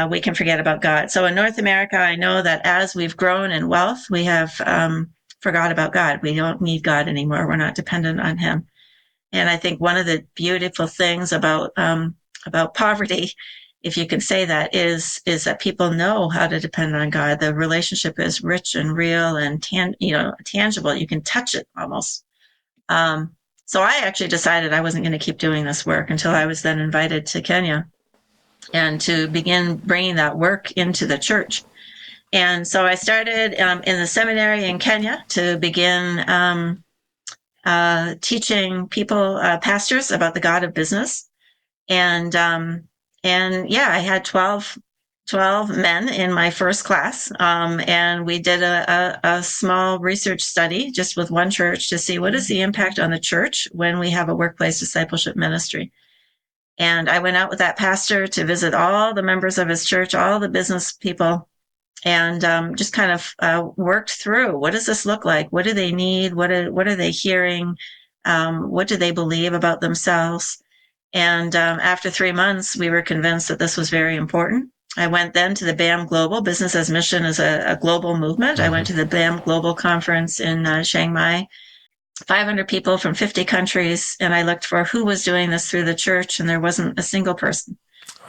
we can forget about God. So in North America, I know that as we've grown in wealth, we have forgot about God. We don't need God anymore. We're not dependent on him. And I think one of the beautiful things about poverty if you can say that, is that people know how to depend on God. The relationship is rich and real and tangible. You can touch it almost. So I actually decided I wasn't going to keep doing this work until I was then invited to Kenya and to begin bringing that work into the church. And so I started in the seminary in Kenya to begin teaching people, pastors, about the God of business. And yeah, I had 12 men in my first class. And we did a small research study just with one church to see what is the impact on the church when we have a workplace discipleship ministry. And I went out with that pastor to visit all the members of his church, all the business people, and just kind of worked through, what does this look like? What do they need? What are they hearing? What do they believe about themselves? And after 3 months, we were convinced that this was very important. I went then to the BAM Global. Business as Mission is a global movement. I went to the BAM Global Conference in Chiang Mai, 500 people from 50 countries, and I looked for who was doing this through the church, and there wasn't a single person.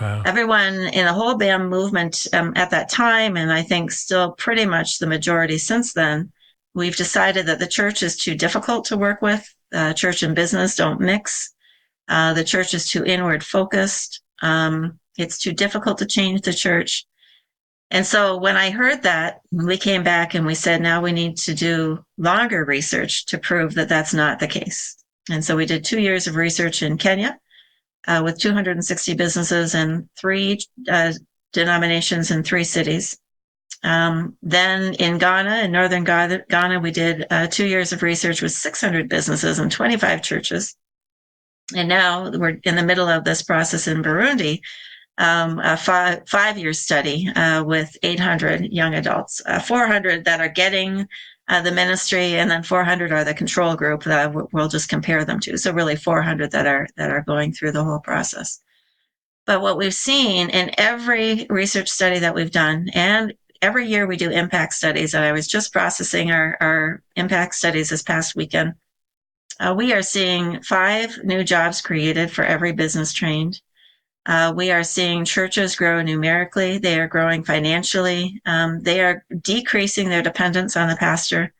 Wow. Everyone in the whole BAM movement at that time, and I think still pretty much the majority since then, we've decided that the church is too difficult to work with. Church and business don't mix. The church is too inward focused. It's too difficult to change the church. And so when I heard that, we came back and we said, now we need to do longer research to prove that that's not the case. And so we did 2 years of research in Kenya with 260 businesses and 3 denominations in 3 cities. Then in Ghana, in northern Ghana, we did 2 years of research with 600 businesses and 25 churches. And now we're in the middle of this process in Burundi, a 5-year study with 800 young adults, 400 that are getting the ministry, and then 400 are the control group that we'll just compare them to. So really 400 that are going through the whole process. But what we've seen in every research study that we've done, and every year we do impact studies, and I was just processing our impact studies this past weekend, we are seeing 5 new jobs created for every business trained. We are seeing churches grow numerically. They are growing financially. They are decreasing their dependence on the pastor.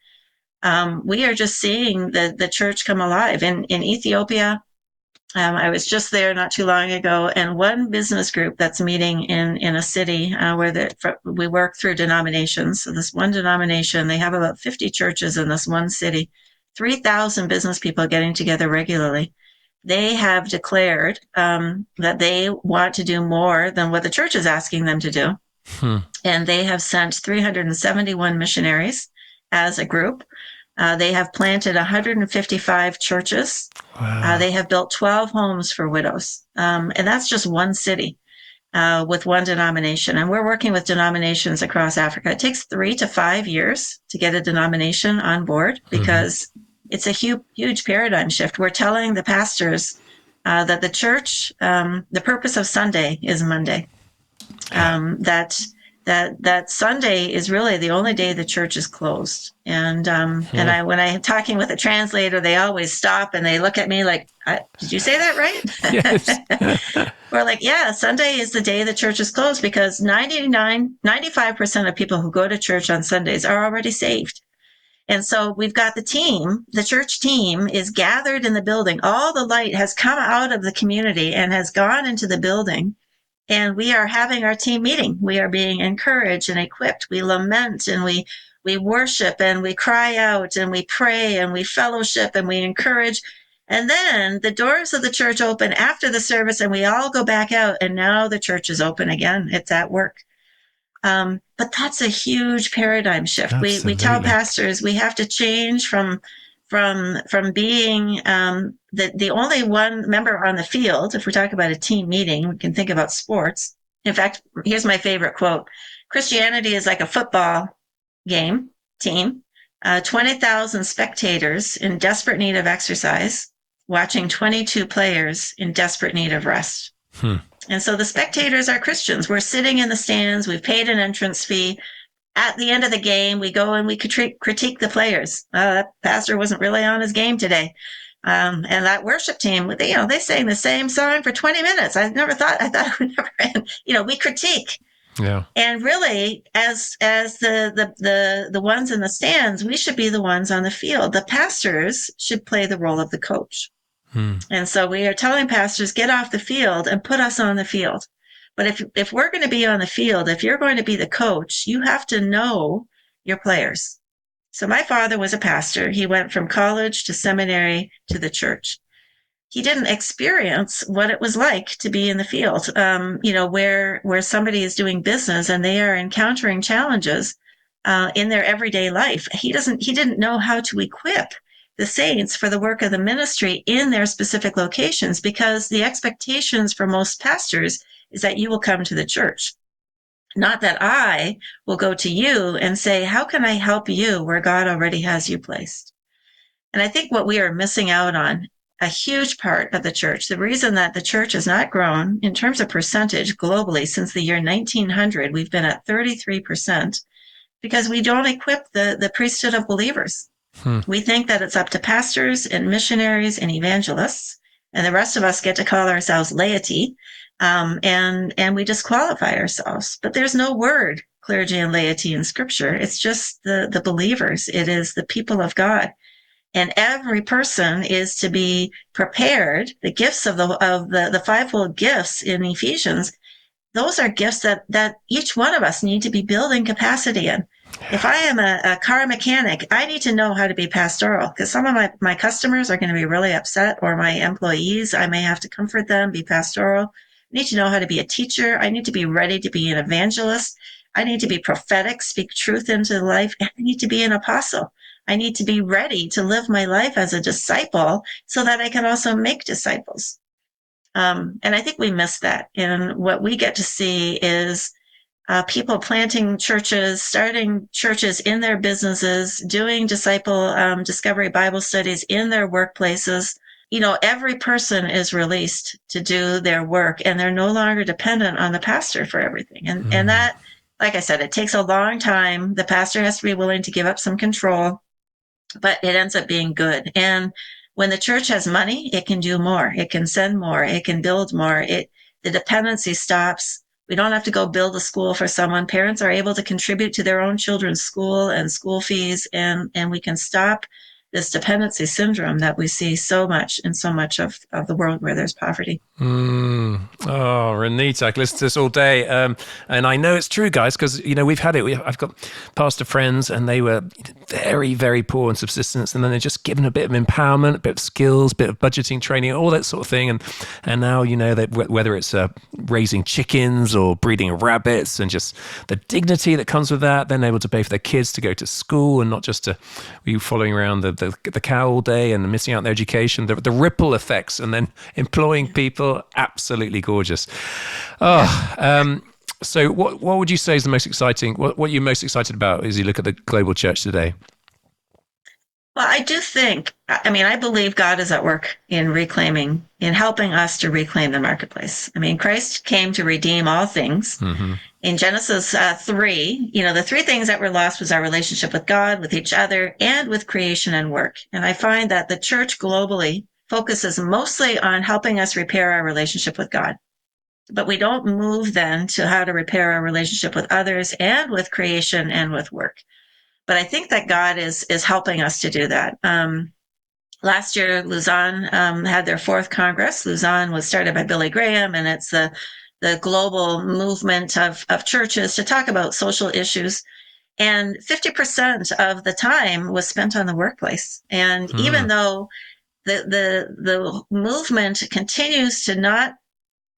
We are just seeing the church come alive. In Ethiopia, I was just there not too long ago, and one business group that's meeting in a city where we work through denominations. So this one denomination, they have about 50 churches in this one city, 3,000 business people getting together regularly. They have declared that they want to do more than what the church is asking them to do. And they have sent 371 missionaries as a group. They have planted 155 churches. Wow. They have built 12 homes for widows. And that's just one city with one denomination. And we're working with denominations across Africa. It takes 3 to 5 years to get a denomination on board because it's a huge paradigm shift. We're telling the pastors that the church, the purpose of Sunday is Monday. That Sunday is really the only day the church is closed. And when I'm talking with a translator, they always stop and they look at me like, "Did you say that right?" Yes. We're like, "Yeah, Sunday is the day the church is closed because 95% of people who go to church on Sundays are already saved." And so we've got the church team is gathered in the building. All the light has come out of the community and has gone into the building. And we are having our team meeting. We are being encouraged and equipped. We lament and we worship and we cry out and we pray and we fellowship and we encourage. And then the doors of the church open after the service and we all go back out. And now the church is open again. It's at work. But that's a huge paradigm shift. We tell pastors we have to change from being the only one member on the field. If we talk about a team meeting, we can think about sports. In fact, here's my favorite quote. Christianity is like a football team, 20,000 spectators in desperate need of exercise, watching 22 players in desperate need of rest. And so the spectators are Christians. We're sitting in the stands. We've paid an entrance fee. At the end of the game, we go and we critique the players. That pastor wasn't really on his game today. And that worship team, they sang the same song for 20 minutes. I thought it would never end. We critique. Yeah. And really, as the ones in the stands, we should be the ones on the field. The pastors should play the role of the coach. Hmm. And so we are telling pastors, get off the field and put us on the field. But if we're going to be on the field, if you're going to be the coach, you have to know your players. So my father was a pastor. He went from college to seminary to the church. He didn't experience what it was like to be in the field, where somebody is doing business and they are encountering challenges in their everyday life. He didn't know how to equip the saints for the work of the ministry in their specific locations, because the expectations for most pastors is that you will come to the church, not that I will go to you and say, how can I help you where God already has you placed? And I think what we are missing out on, a huge part of the church, the reason that the church has not grown in terms of percentage globally since the year 1900, we've been at 33%, because we don't equip the priesthood of believers. We think that it's up to pastors and missionaries and evangelists, and the rest of us get to call ourselves laity, and we disqualify ourselves. But there's no word clergy and laity in Scripture. It's just the believers. It is the people of God. And every person is to be prepared. The gifts of the fivefold gifts in Ephesians, those are gifts that each one of us need to be building capacity in. If I am a car mechanic, I need to know how to be pastoral, because some of my customers are going to be really upset, or my employees, I may have to comfort them, be pastoral. I need to know how to be a teacher. I need to be ready to be an evangelist. I need to be prophetic, speak truth into life. And I need to be an apostle. I need to be ready to live my life as a disciple so that I can also make disciples. And I think we miss that. And what we get to see is people planting churches, starting churches in their businesses, doing disciple discovery Bible studies in their workplaces. Every person is released to do their work, and they're no longer dependent on the pastor for everything. And that, like I said, it takes a long time. The pastor has to be willing to give up some control, but it ends up being good. And when the church has money, it can do more. It can send more. It can build more. The dependency stops. We don't have to go build a school for someone. Parents are able to contribute to their own children's school and school fees, and we can stop this dependency syndrome that we see so much in so much of the world where there's poverty. Oh, Renita, I could listen to this all day. And I know it's true, guys, because, we've had it. I've got pastor friends, and they were very, very poor in subsistence. And then they're just given a bit of empowerment, a bit of skills, a bit of budgeting training, all that sort of thing. And now, that whether it's raising chickens or breeding rabbits, and just the dignity that comes with that, then able to pay for their kids to go to school, and not just to be following around the cow all day and missing out on their education, the ripple effects, and then employing people. Absolutely gorgeous. So what would you say is the most exciting, what you're most excited about as you look at the global church today? Well, I believe God is at work in helping us to reclaim the marketplace. Christ came to redeem all things. Mm-hmm. In Genesis 3, the three things that were lost was our relationship with God, with each other, and with creation and work. And I find that the church globally focuses mostly on helping us repair our relationship with God. But we don't move then to how to repair our relationship with others and with creation and with work. But I think that God is helping us to do that. Last year, Lausanne had their fourth Congress. Lausanne was started by Billy Graham, and it's the global movement of churches to talk about social issues. And 50% of the time was spent on the workplace. And even though the movement continues to not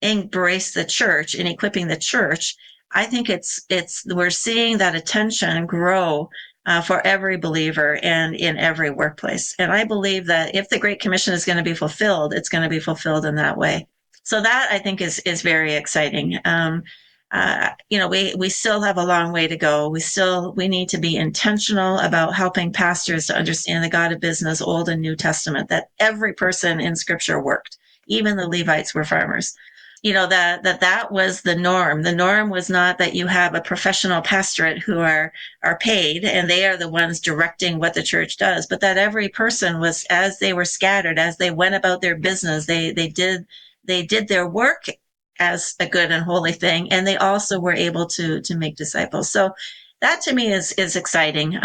embrace the church and equipping the church, I think we're seeing that attention grow for every believer and in every workplace. And I believe that if the Great Commission is going to be fulfilled, it's going to be fulfilled in that way. So that, I think, is very exciting. We still have a long way to go. We need to be intentional about helping pastors to understand the God of business, Old and New Testament, that every person in Scripture worked. Even the Levites were farmers. that was the norm. The norm was not that you have a professional pastorate who are paid and they are the ones directing what the church does, but that every person was, as they were scattered, as they went about their business, they did their work as a good and holy thing, and they also were able to make disciples. So that to me is exciting.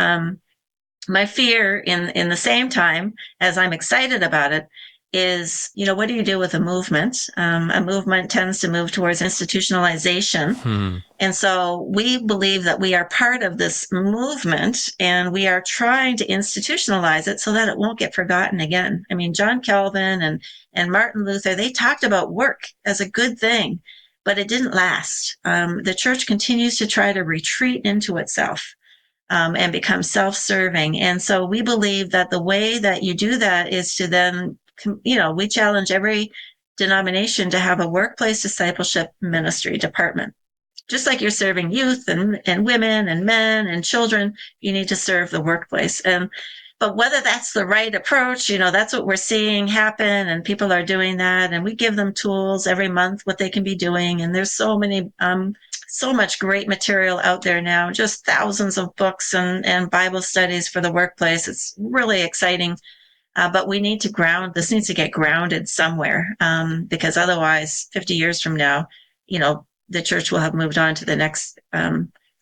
My fear in the same time as I'm excited about it is, what do you do with a movement? A movement tends to move towards institutionalization. Hmm. And so we believe that we are part of this movement and we are trying to institutionalize it so that it won't get forgotten again. I mean, John Calvin and Martin Luther, they talked about work as a good thing, but it didn't last. The church continues to try to retreat into itself, and become self-serving. And so we believe that the way that you do that is to then, we challenge every denomination to have a workplace discipleship ministry department. Just like you're serving youth and women and men and children, you need to serve the workplace. But whether that's the right approach, that's what we're seeing happen, and people are doing that, and we give them tools every month what they can be doing. And there's so much great material out there now, just thousands of books and Bible studies for the workplace. It's really exciting. But this needs to get grounded somewhere, because otherwise 50 years from now, the church will have moved on to the next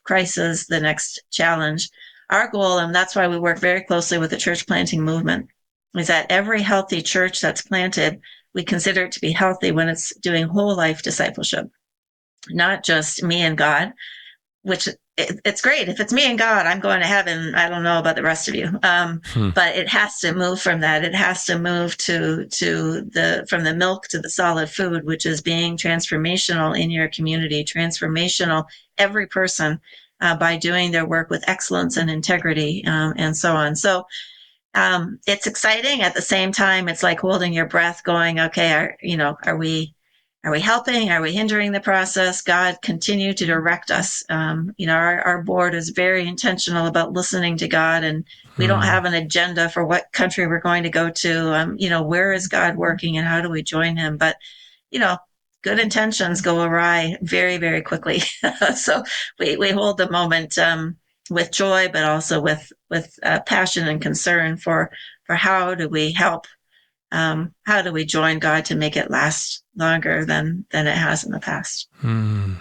crisis, the next challenge. Our goal, and that's why we work very closely with the church planting movement, is that every healthy church that's planted, we consider it to be healthy when it's doing whole life discipleship, not just me and God, which it's great. If it's me and God, I'm going to heaven. I don't know about the rest of you. Hmm. But it has to move from that. It has to move from the milk to the solid food, which is being transformational in your community, transformational every person, by doing their work with excellence and integrity, and so on. So it's exciting. At the same time, it's like holding your breath, going, okay, are we helping? Are we hindering the process? God, continue to direct us. Our board is very intentional about listening to God, and we don't Hmm. have an agenda for what country we're going to go to. Where is God working and how do we join him? But, you know, good intentions go awry very, very quickly. So we hold the moment, with joy, but also with passion and concern for how do we help, how do we join God to make it last longer than it has in the past? Hmm.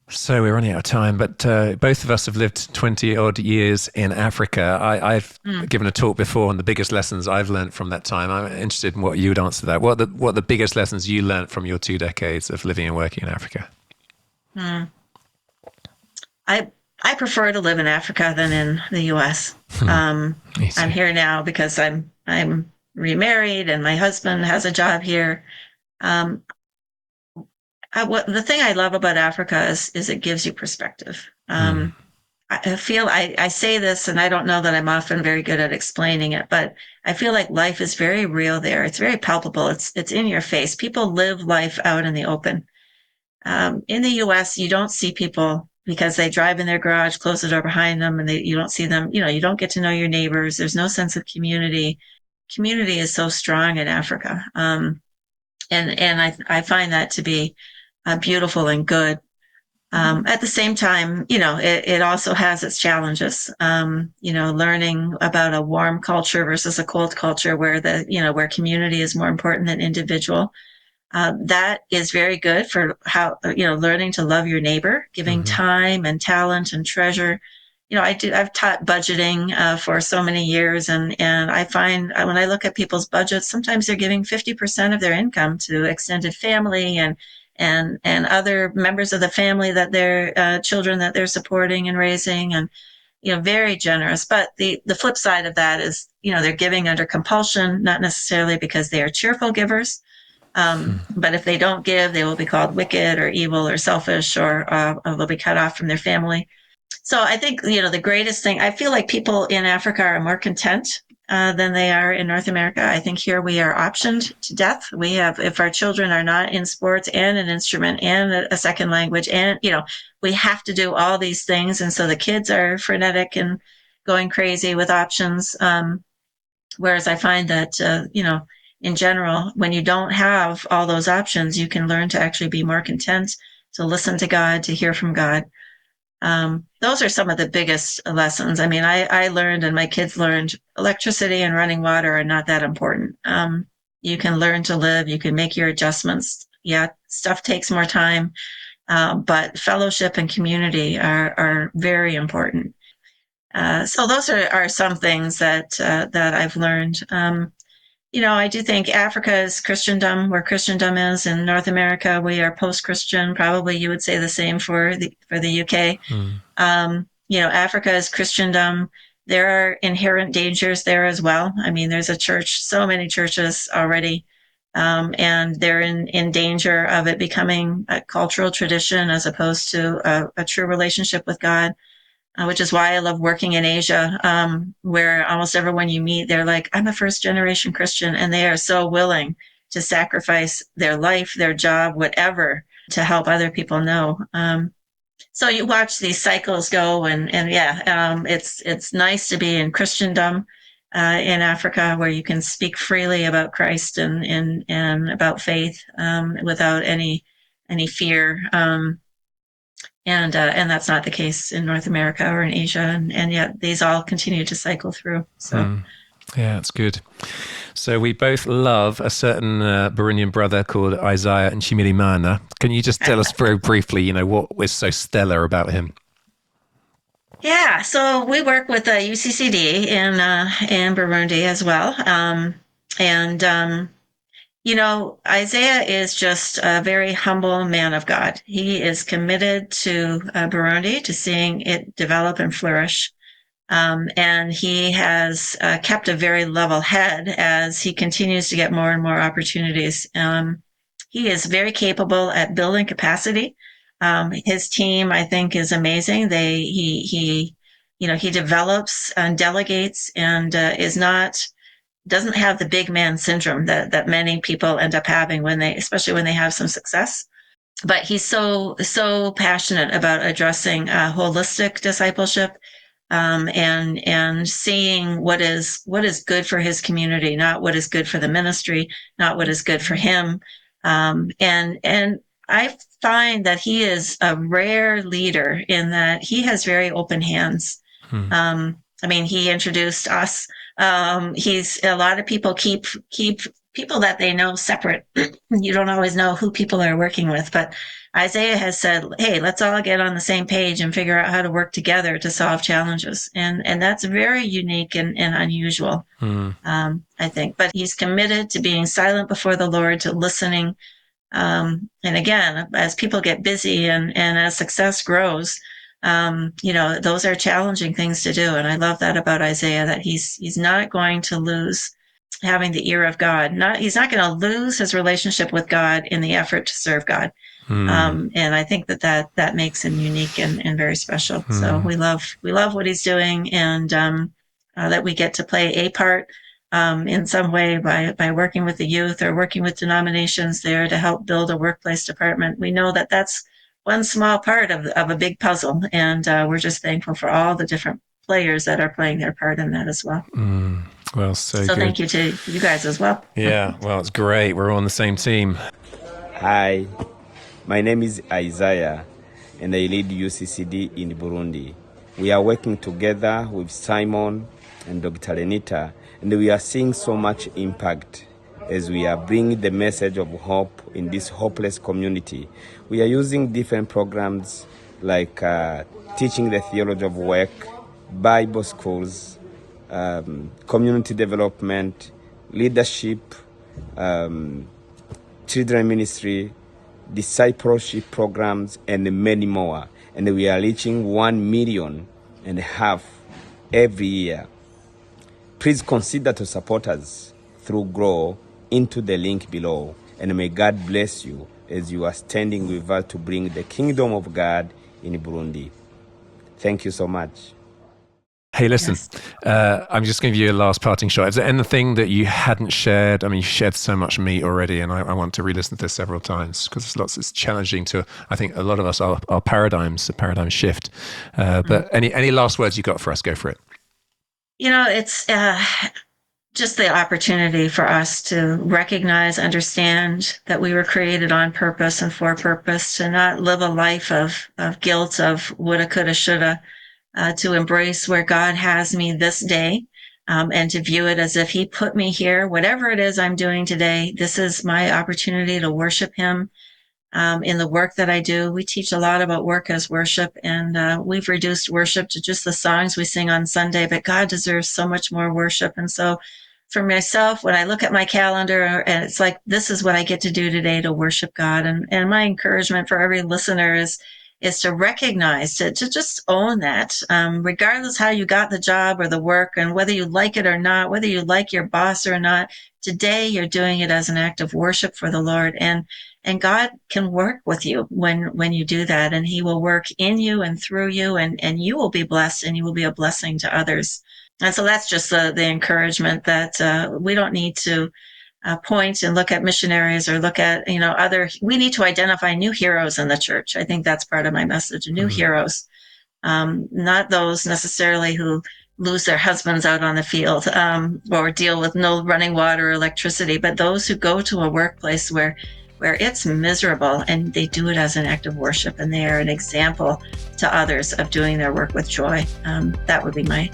So we're running out of time, but both of us have lived 20 odd years in Africa. I've Mm. given a talk before on the biggest lessons I've learned from that time. I'm interested in what you would answer to that. What are the biggest lessons you learned from your 2 decades of living and working in Africa? Mm. I I prefer to live in Africa than in the U.S. Me I'm too. here now because I'm remarried and my husband has a job here. Um, the thing I love about Africa is it gives you perspective. Hmm. I feel I say this, and I don't know that I'm often very good at explaining it, but I feel like life is very real there. It's very palpable. It's in your face. People live life out in the open. In the U.S., you don't see people because they drive in their garage, close the door behind them, and you don't see them. You don't get to know your neighbors. There's no sense of community. Community is so strong in Africa, and I find that to be beautiful and good. At the same time, it also has its challenges. Learning about a warm culture versus a cold culture where community is more important than individual. That is very good for how, learning to love your neighbor, giving Hmm. time and talent and treasure. I've taught budgeting for so many years, and I find when I look at people's budgets, sometimes they're giving 50% of their income to extended family and other members of the family that their children that they're supporting and raising, and very generous. But the flip side of that is, they're giving under compulsion, not necessarily because they are cheerful givers. But if they don't give, they will be called wicked or evil or selfish, or they'll be cut off from their family. So I think, the greatest thing, I feel like people in Africa are more content than they are in North America. I think here we are optioned to death. If our children are not in sports and an instrument and a second language, and, we have to do all these things. And so the kids are frenetic and going crazy with options. Whereas I find that, in general, when you don't have all those options, you can learn to actually be more content, to listen to God, to hear from God. Those are some of the biggest lessons. I mean, I learned and my kids learned electricity and running water are not that important. You can learn to live, you can make your adjustments. Yeah, stuff takes more time, but fellowship and community are very important. So those are some things that I've learned. I do think Africa is Christendom, where Christendom is. In North America, we are post-Christian. Probably you would say the same for the UK. Africa is Christendom. There are inherent dangers there as well. I mean, there's a church, so many churches already, and they're in danger of it becoming a cultural tradition as opposed to a true relationship with God. Which is why I love working in Asia, where almost everyone you meet, they're like, I'm a first generation Christian, and they are so willing to sacrifice their life, their job, whatever, to help other people know. So you watch these cycles go, and yeah, it's nice to be in Christendom in Africa, where you can speak freely about Christ and about faith without any fear. And that's not the case in North America or in Asia, and yet these all continue to cycle through. So, Yeah, it's good. So we both love a certain Burundian brother called Isaiah Nshimirimana. Can you just tell us very briefly, what was so stellar about him? yeah, so we work with UCCD in Burundi as well, and Isaiah is just a very humble man of God. He is committed to Burundi, to seeing it develop and flourish. And he has kept a very level head as he continues to get more and more opportunities. He is very capable at building capacity. His team, I think, is amazing. He develops and delegates and is not doesn't have the big man syndrome that many people end up having especially when they have some success. But he's so passionate about addressing holistic discipleship, and seeing what is good for his community, not what is good for the ministry, not what is good for him. And I find that he is a rare leader in that he has very open hands. I mean, he introduced us. He's a lot of people keep people that they know separate. You don't always know who people are working with, but Isaiah has said, "Hey, let's all get on the same page and figure out how to work together to solve challenges." And that's very unique and unusual, I think. But he's committed to being silent before the Lord, to listening. And again, as people get busy and as success grows, those are challenging things to do. And I love that about Isaiah, that he's not going to lose having the ear of God. He's not going to lose his relationship with God in the effort to serve God. And I think that makes him unique and very special. So we love what he's doing, and that we get to play a part in some way by working with the youth or working with denominations there to help build a workplace department. We know that that's one small part of a big puzzle, and we're just thankful for all the different players that are playing their part in that as well. Well, so good. Thank you to you guys as well. Yeah, well, it's great. We're all on the same team. Hi, my name is Isaiah, and I lead UCCD in Burundi. We are working together with Simon and Dr. Renita, and we are seeing so much impact as we are bringing the message of hope in this hopeless community. We are using different programs like teaching the theology of work, Bible schools, community development, leadership, children ministry, discipleship programs, and many more. And we are reaching 1.5 million every year. Please consider to support us through Grow into the link below. And may God bless you as you are standing with us to bring the kingdom of God in Burundi. Thank you so much. Hey, listen, I'm just going to give you a last parting shot. Is there anything that you hadn't shared? I mean, you shared so much meat already, and I want to re-listen to this several times because it's challenging to, I think a lot of us, our paradigms, a paradigm shift. But any last words you got for us? Go for it. It's just the opportunity for us to recognize, understand that we were created on purpose and for purpose, to not live a life of guilt, of woulda, coulda, shoulda, to embrace where God has me this day, and to view it as if He put me here. Whatever it is I'm doing today, this is my opportunity to worship Him. In the work that I do, we teach a lot about work as worship, and we've reduced worship to just the songs we sing on Sunday, but God deserves so much more worship. And so for myself, when I look at my calendar, and it's like, this is what I get to do today to worship God. And my encouragement for every listener is to recognize, to just own that, regardless how you got the job or the work, and whether you like it or not, whether you like your boss or not, today you're doing it as an act of worship for the Lord. And God can work with you when you do that, and He will work in you and through you, and you will be blessed, and you will be a blessing to others. And so that's just the encouragement that we don't need to point and look at missionaries or look at, we need to identify new heroes in the church. I think that's part of my message, new heroes, not those necessarily who lose their husbands out on the field, or deal with no running water or electricity, but those who go to a workplace where it's miserable, and they do it as an act of worship, and they are an example to others of doing their work with joy. That would be my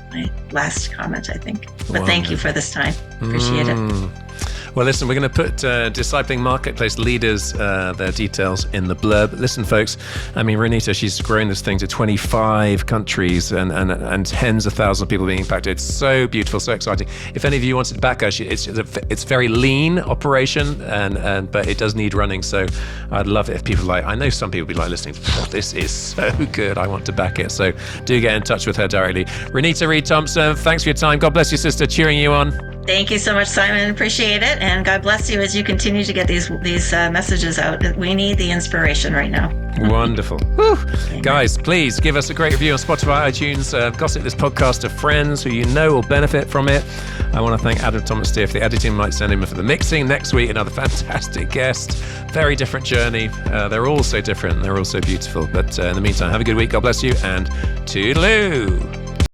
last comment, I think. But thank you for this time. Appreciate it. Well, listen, we're going to put Discipling Marketplace leaders, their details in the blurb. Listen, folks, I mean, Renita, she's grown this thing to 25 countries and tens of thousands of people being impacted. It's so beautiful, so exciting. If any of you wanted to back her, it's very lean operation, but it does need running. So I'd love it if people I know some people be listening, this is so good, I want to back it. So do get in touch with her directly. Renita Reed-Thomson, thanks for your time. God bless you, sister. Cheering you on. Thank you so much, Simon. Appreciate it. And God bless you as you continue to get these messages out. We need the inspiration right now. Wonderful. Woo. Guys, please give us a great review on Spotify, iTunes. Gossip this podcast to friends who you know will benefit from it. I want to thank Adam Thomas Steer for the editing. Might send him for the mixing. Next week, another fantastic guest. Very different journey. They're all so different. They're all so beautiful. But in the meantime, have a good week. God bless you, and toodaloo.